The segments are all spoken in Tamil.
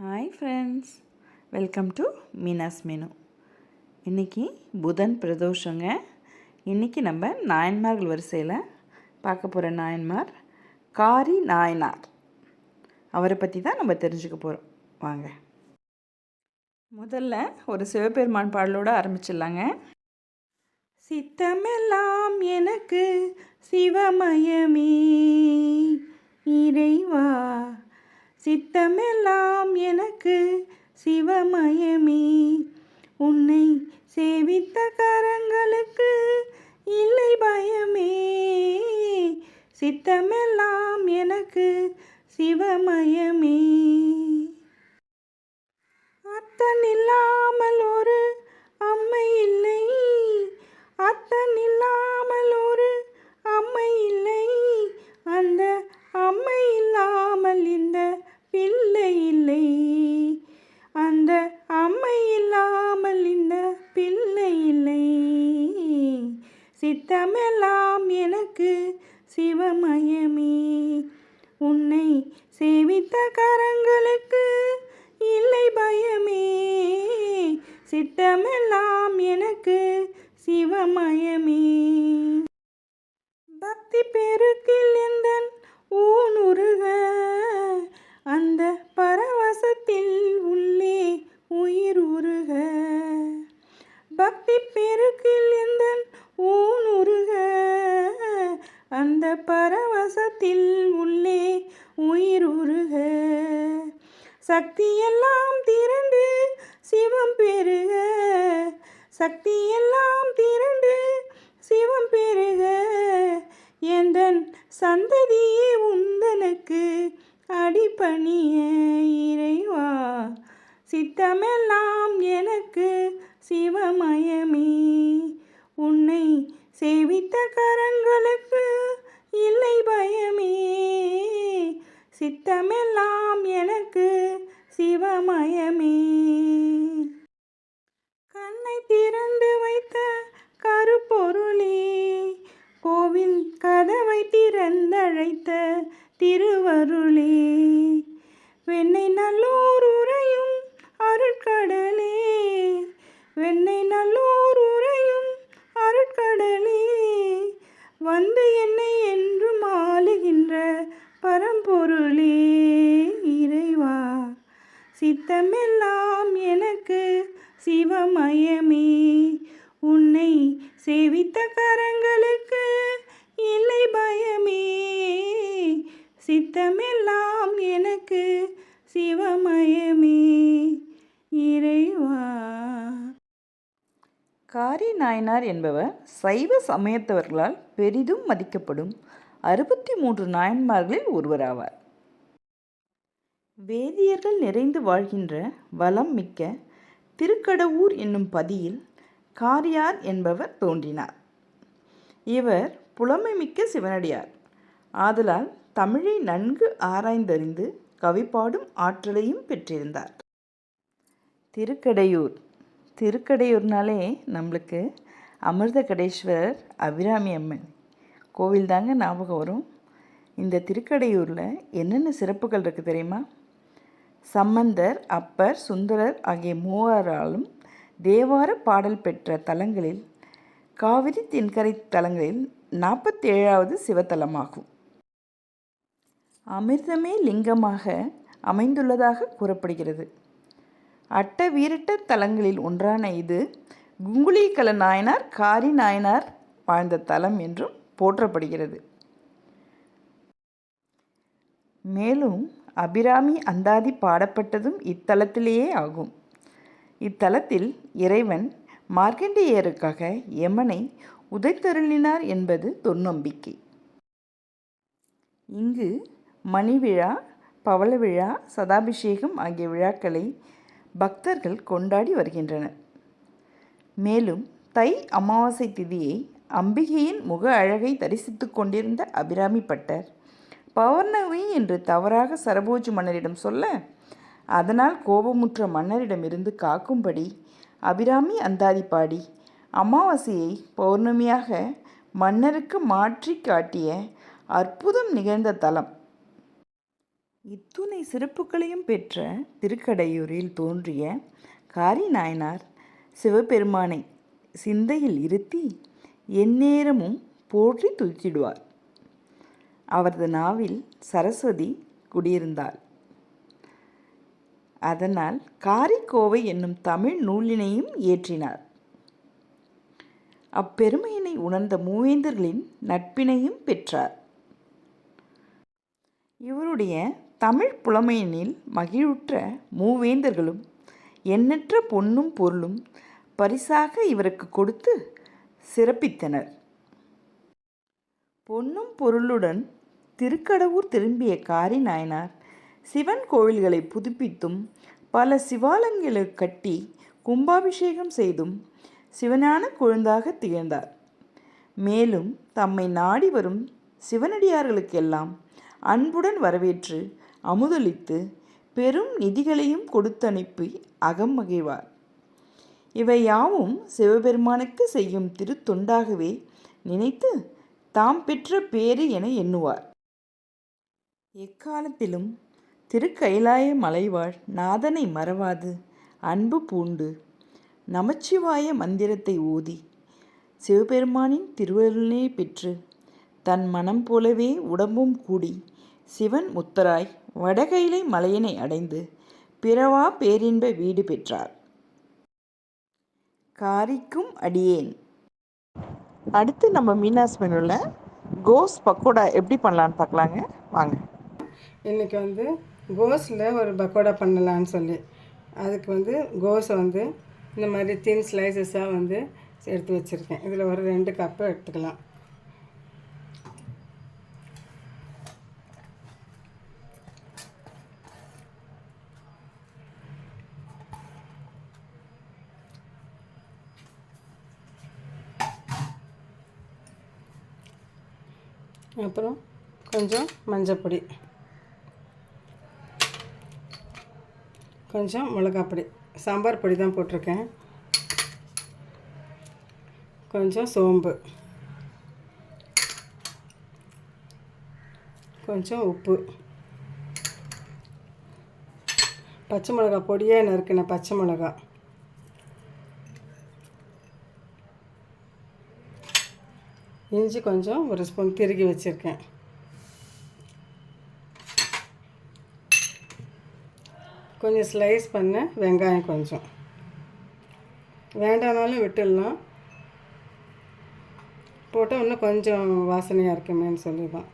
Hi friends, welcome to Meena's menu. இன்றைக்கி புதன் பிரதோஷங்க. இன்றைக்கி நம்ம நாயன்மார்கள் வரிசையில் பார்க்க போகிற நாயன்மார் காரி நாயனார். அவரை பற்றி தான் நம்ம தெரிஞ்சுக்க போகிறோம். வாங்க, முதல்ல ஒரு சிவபெருமான் பாடலோடு ஆரம்பிச்சிடலாங்க. சித்தமெல்லாம் எனக்கு சிவமயமே இறைவா, சித்தமெல்லாம் எனக்கு சிவமயமே, உன்னை சேவித்த கரங்களுக்கு இல்லை பயமே, சித்தமெல்லாம் எனக்கு சிவமயமே. அத்தன் இல்லாமல் ஒரு அம்மை இல்லை, அத்தன் இல்லாமல் ஒரு அம்மை இல்லை, அந்த அம்மை இல்லாமல் இந்த பிள்ளை இல்லை, அந்த அம்மை இல்லாமல் இந்த பிள்ளை இல்லை, சித்தமெல்லாம் எனக்கு சிவமயமே, உன்னை சேவித்த கரங்களுக்கு இல்லை பயமே, சித்தமெல்லாம் எனக்கு சிவமயமே. பக்தி பெருக்கில் எந்தன் ஊனுருக, அந்த பரவசத்தில் உள்ளே உயிர் உருக, பக்தி பெருக்கில் எந்தன் ஊனுருக, அந்த பரவசத்தில் உள்ளே உயிர் உருக, சக்தியெல்லாம் திரண்டு சிவம் பெருக, சக்தியெல்லாம் திரண்டு சிவம் பெருக, எந்தன் சந்ததியே உந்தனுக்கு அடிபணிய இறைவா, சித்தமெல்லாம் எனக்கு சிவமயமே, உன்னை சேவித்த கரங்களுக்கு இல்லை பயமே, சித்தமெல்லாம் எனக்கு சிவமயமே. கண்ணை திறந்து வைத்த கருப்பொருளே, கோவில் கதவை திறந்தழைத்த திருவருளே, வெண்ணை நல்லூர் உறையும் அருட்கடலே, வெண்ணை நல்லூர் உறையும் அருட்கடலே, வந்து என்னை என்றும் ஆளுகின்ற பரம்பொருளே இறைவா, சித்தமெல்லாம் எனக்கு சிவமயமே, உன்னை சேவித்த கரங்களுக்கு இல்லை பயமே, சித்தமெல்லாம் எனக்கு சிவமயமே இறைவா. காரி நாயனார் என்பவர் சைவ சமயத்தவர்களால் பெரிதும் மதிக்கப்படும் 63 நாயன்மார்களில் ஒருவராவார். வேதியர்கள் நிறைந்து வாழ்கின்ற வளம் மிக்க திருக்கடவூர் என்னும் பதியில் காரியார் என்பவர் தோன்றினார். இவர் புலமை மிக்க சிவனடியார். ஆதலால் தமிழை நன்கு ஆராய்ந்தறிந்து கவிப்பாடும் ஆற்றலையும் பெற்றிருந்தார். திருக்கடையூர், திருக்கடையூர்னாலே நம்மளுக்கு அமிர்தகடேஸ்வரர் அபிராமி அம்மன் கோவில் தாங்க ஞாபகம் வரும். இந்த திருக்கடையூரில் என்னென்ன சிறப்புகள் இருக்குது தெரியுமா? சம்பந்தர், அப்பர், சுந்தரர் ஆகிய மூவராலும் தேவார பாடல் பெற்ற தலங்களில் காவிரி தென்கரை தலங்களில் 47வது சிவத்தலமாகும். அமிர்தமே லிங்கமாக அமைந்துள்ளதாக கூறப்படுகிறது. அட்ட வீரட்ட தலங்களில் ஒன்றான இது குங்குளிக்கல நாயனார், காரி நாயனார் வாழ்ந்த தலம் என்றும் போற்றப்படுகிறது. மேலும் அபிராமி அந்தாதி பாடப்பட்டதும் இத்தலத்திலேயே ஆகும். இத்தலத்தில் இறைவன் மார்க்கண்டேயருக்காக யமனை உதைத்தருளினார் என்பது தொன்நம்பிக்கை. இங்கு மணிவிழா, பவள விழா, சதாபிஷேகம் ஆகிய விழாக்களை பக்தர்கள் கொண்டாடி வருகின்றனர். மேலும் தை அமாவாசை திதியை அம்பிகையின் முக அழகை தரிசித்து கொண்டிருந்த அபிராமி பட்டர் பௌர்ணமி என்று தவறாக சரபோஜி மன்னரிடம் சொல்ல, அதனால் கோபமுற்ற மன்னரிடமிருந்து காக்கும்படி அபிராமி அந்தாதி பாடி அமாவாசையை பௌர்ணமியாக மன்னருக்கு மாற்றி காட்டிய அற்புதம் நிகழ்ந்த தலம். இத்துணை சிறப்புகளையும் பெற்ற திருக்கடையூரில் தோன்றிய காரி நாயனார் சிவபெருமானை சிந்தையில் இருத்தி எந்நேரமும் போற்றி துதித்திடுவார். அவரது நாவில் சரஸ்வதி குடியிருந்தாள். அதனால் காரிக்கோவை என்னும் தமிழ் நூலினையும் இயற்றினார். அப்பெருமையினை உணர்ந்த மூவேந்தர்களின் நட்பினையும் பெற்றார். இவருடைய தமிழ் புலமையினில் மகிழ்வுற்ற மூவேந்தர்களும் எண்ணற்ற பொன்னும் பொருளும் பரிசாக இவருக்கு கொடுத்து சிறப்பித்தனர். பொன்னும் பொருளுடன் திருக்கடவூர் திரும்பிய காரி நாயனார் சிவன் கோவில்களை புதுப்பித்தும் பல சிவாலயங்களை கட்டி கும்பாபிஷேகம் செய்தும் சிவஞான கொழுந்தாக திகழ்ந்தார். மேலும் தம்மை நாடி வரும் சிவனடியார்களுக்கெல்லாம் அன்புடன் வரவேற்று அமுதளித்து பெரும் நிதிகளையும் கொடுத்தனுப்பி அகம் மகிழ்வார். இவை யாவும் சிவபெருமானுக்கு செய்யும் திருத்தொண்டாகவே நினைத்து தாம் பெற்ற பேறு என எண்ணுவார். எக்காலத்திலும் திருக்கைலாய மலைவாழ் நாதனை மறவாது அன்பு பூண்டு நமச்சிவாய மந்திரத்தை ஓதி சிவபெருமானின் திருவருளினை பெற்று தன் மனம் போலவே உடம்பும் கூடி சிவன் முத்தராய் வடகைலை மலையினை அடைந்து பிறவா பேரின்ப வீடு பெற்றார். காரிக்கும் அடியேன். அடுத்து நம்ம மீனாஸ் மெனுவில் கோஸ் பக்கோடா எப்படி பண்ணலான்னு பார்க்கலாங்க, வாங்க. இன்றைக்கி கோஸில் ஒரு பக்கோடா பண்ணலான்னு சொல்லி அதுக்கு கோஸை இந்த மாதிரி தின் ஸ்லைசஸாக எடுத்து வச்சுருக்கேன். இதில் ஒரு 2 கப்பு எடுத்துக்கலாம். அப்புறம் கொஞ்சம் மஞ்சப்பொடி, கொஞ்சம் மிளகாப்பொடி, சாம்பார் பொடி தான் போட்டிருக்கேன், கொஞ்சம் சோம்பு, கொஞ்சம் உப்பு, பச்சை மிளகா பொடியாக நறுக்கின பச்சை மிளகா, இஞ்சி கொஞ்சம் ஒரு ஸ்பூன் திருகி வச்சுருக்கேன், கொஞ்சம் ஸ்லைஸ் பண்ண வெங்காயம், கொஞ்சம் வேண்டானாலும் விட்டுடலாம், போட்டால் இன்னும் கொஞ்சம் வாசனையாக இருக்குமேன்னு சொல்லி தான்.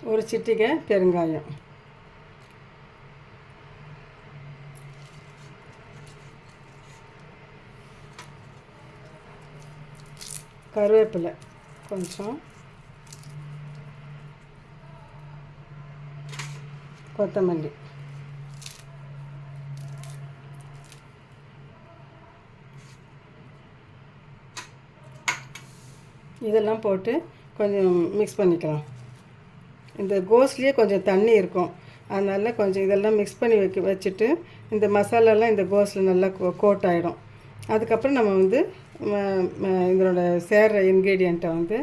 ஒரு சிட்டிகை பெருங்காயம், கருவேப்பிலை கொஞ்சம், கொத்தமல்லி, இதெல்லாம் போட்டு கொஞ்சம் மிக்ஸ் பண்ணிக்கலாம். இந்த கோஸ்லேயே கொஞ்சம் தண்ணி இருக்கும், அதனால் கொஞ்சம் இதெல்லாம் மிக்ஸ் பண்ணி வச்சுட்டு இந்த மசாலாலாம் இந்த கோஸில் நல்லா கோட் ஆகிடும். அதுக்கப்புறம் நம்ம இதனோட சேர்ற இன்க்ரீடியண்ட்டை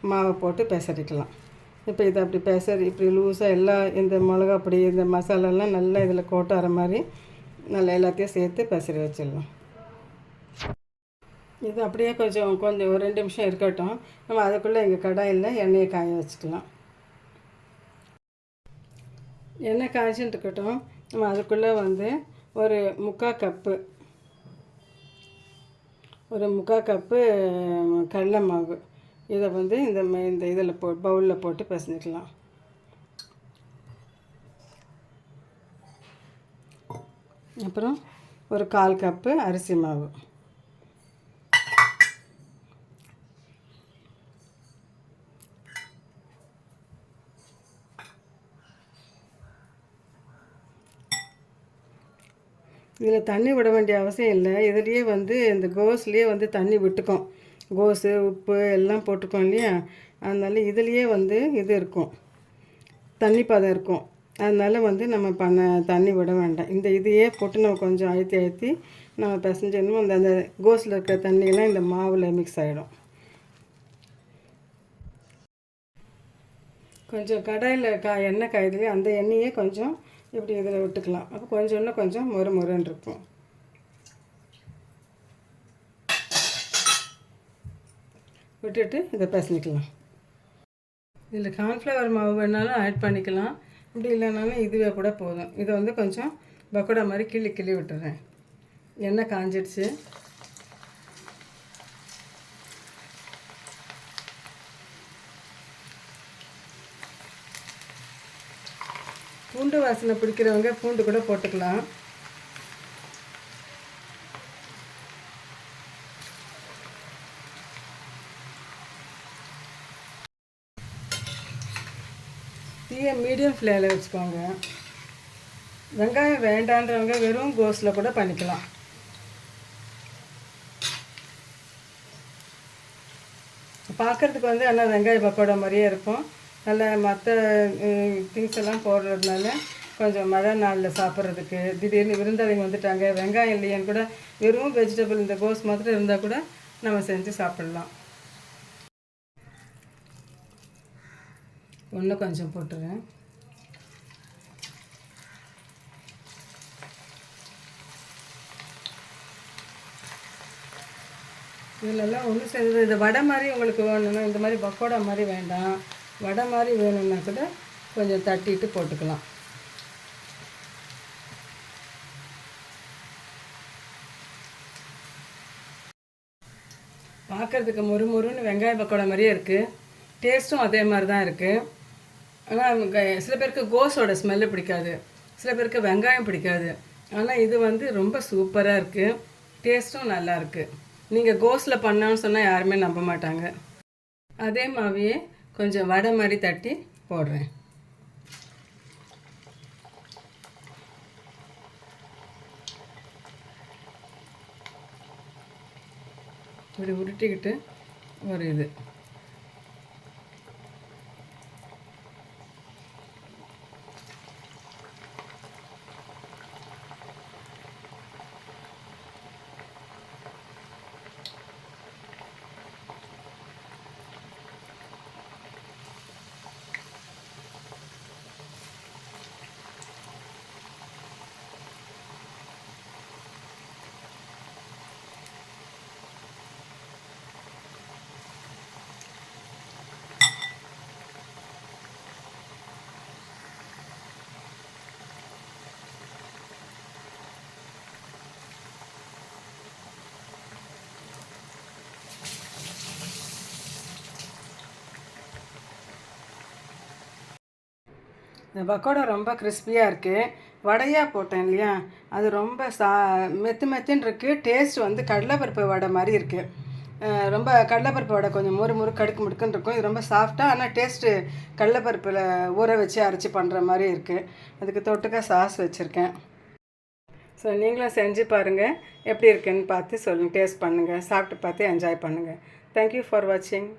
மாவை போட்டு பெசரிக்கலாம். இப்போ இதை அப்படி இப்படி லூஸாக எல்லாம் இந்த மிளகாப்பொடி இந்த மசாலாலாம் நல்லா இதில் கோட் ஆகிற மாதிரி நல்லா எல்லாத்தையும் சேர்த்து பெசரி வச்சிடலாம். இது அப்படியே கொஞ்சம் ஒரு 2 நிமிஷம் இருக்கட்டும். நம்ம அதுக்குள்ளே எங்கள் கடாயில் எண்ணெயை காய வச்சுக்கலாம். எண்ணெய் காய்ச்சின்னு இருக்கட்டும். நம்ம அதுக்குள்ளே ஒரு 3/4 கப்பு கடலை மாவு, இதை இந்த இதில் பவுலில் போட்டு பிசைஞ்சிக்கலாம். அப்புறம் ஒரு 1/4 கப்பு அரிசி மாவு, இதில் தண்ணி விட வேண்டிய அவசியம் இல்லை. இதுலேயே இந்த கோஸ்லேயே தண்ணி விட்டுக்கும். கோஸு உப்பு எல்லாம் போட்டிருக்கோம் இல்லையா, அதனால இதுலேயே இது இருக்கும், தண்ணி பதம் இருக்கும். அதனால் வந்து நம்ம தண்ணி விட வேண்டாம். இந்த இதையே போட்டு நம்ம கொஞ்சம் அழுத்தி நம்ம பிசைஞ்சிடணும். அந்த கோஸில் இருக்கிற தண்ணியெல்லாம் இந்த மாவில் மிக்ஸ் ஆகிடும். கொஞ்சம் கடாயில் எண்ணெய் காயுது, அந்த எண்ணெயே கொஞ்சம் இப்படி இதில் விட்டுக்கலாம். அப்போ கொஞ்சம் இன்னும் கொஞ்சம் மொறுன்னு இருக்கும். விட்டுட்டு இதை பிசைஞ்சிக்கலாம். இதில் கார்ன்ஃப்ளவர் மாவு வேணாலும் ஆட் பண்ணிக்கலாம், இப்படி இல்லைனாலும் இதுவே கூட போதும். இதை வந்து கொஞ்சம் பக்கோடா மாதிரி கிள்ளி விட்டுறேன். எண்ணெய் காஞ்சிடுச்சு. பூண்டு வாசனை பிடிக்கிறவங்க பூண்டு கூட போட்டுக்கலாம். தீயை மீடியம் ஃப்ளேமில் வச்சுக்கோங்க. வெங்காயம் வேண்டான்றவங்க வெறும் கோஸில் கூட பண்ணிக்கலாம். பார்க்குறதுக்கு வந்து ஆனால் வெங்காய பக்கோடா மாதிரியே இருக்கும். நல்ல மற்ற திங்ஸ் எல்லாம் போடுறதுனால கொஞ்சம் மழை நாளில் சாப்பிட்றதுக்கு, திடீர்னு விருந்தாளிங்க வந்துட்டாங்க, வெங்காயம் இல்லையான்னு கூட வெறும் வெஜிடபிள் இந்த கோஸ் மாத்திரம் இருந்தால் கூட நம்ம செஞ்சு சாப்பிட்லாம். இன்னும் கொஞ்சம் போட்டுறேன். இதிலெல்லாம் ஒன்றும் சேர்ந்தது. இந்த வடை மாதிரி உங்களுக்கு வேணும்னா, இந்த மாதிரி பக்கோடா மாதிரி வேண்டாம், வடை மாதிரி வேணும்னா கூட கொஞ்சம் தட்டிட்டு போட்டுக்கலாம். பார்க்குறதுக்கு மொறுன்னு வெங்காய பக்கோடா மாதிரியே இருக்குது. டேஸ்ட்டும் அதே மாதிரி தான் இருக்குது. ஆனால் சில பேருக்கு கோஸோட ஸ்மெல்லு பிடிக்காது, சில பேருக்கு வெங்காயம் பிடிக்காது. ஆனால் இது வந்து ரொம்ப சூப்பராக இருக்குது, டேஸ்ட்டும் நல்லாயிருக்கு. நீங்கள் கோஸில் பண்ணான்னு சொன்னால் யாருமே நம்ப மாட்டாங்க. அதே மாவையே கொஞ்சம் வடை மாதிரி தட்டி போடுறேன். இப்படி உருட்டிக்கிட்டு ஒரு இது இந்த பக்கோடா ரொம்ப கிறிஸ்பியாக இருக்குது. வடையாக போட்டேன் இல்லையா, அது ரொம்ப மெத்துன்னு இருக்குது. டேஸ்ட் வந்து கடலைப்பருப்பு வடை மாதிரி இருக்குது. ரொம்ப கடலைப்பருப்பு வடை கொஞ்சம் மொறு கடுக்கு முடுக்குன்னு இருக்கும். இது ரொம்ப சாஃப்டாக, ஆனால் டேஸ்ட்டு கடலைப்பருப்பில் ஊற வச்சு அரைச்சி பண்ணுற மாதிரி இருக்குது. அதுக்கு தொட்டுக்க சாஸ் வச்சுருக்கேன். ஸோ நீங்களும் செஞ்சு பாருங்கள், எப்படி இருக்குன்னு பார்த்து சொல்லுங்கள், டேஸ்ட் பண்ணுங்கள், சாப்பிட்டு பார்த்து என்ஜாய் பண்ணுங்கள். தேங்க்யூ ஃபார் வாட்சிங்.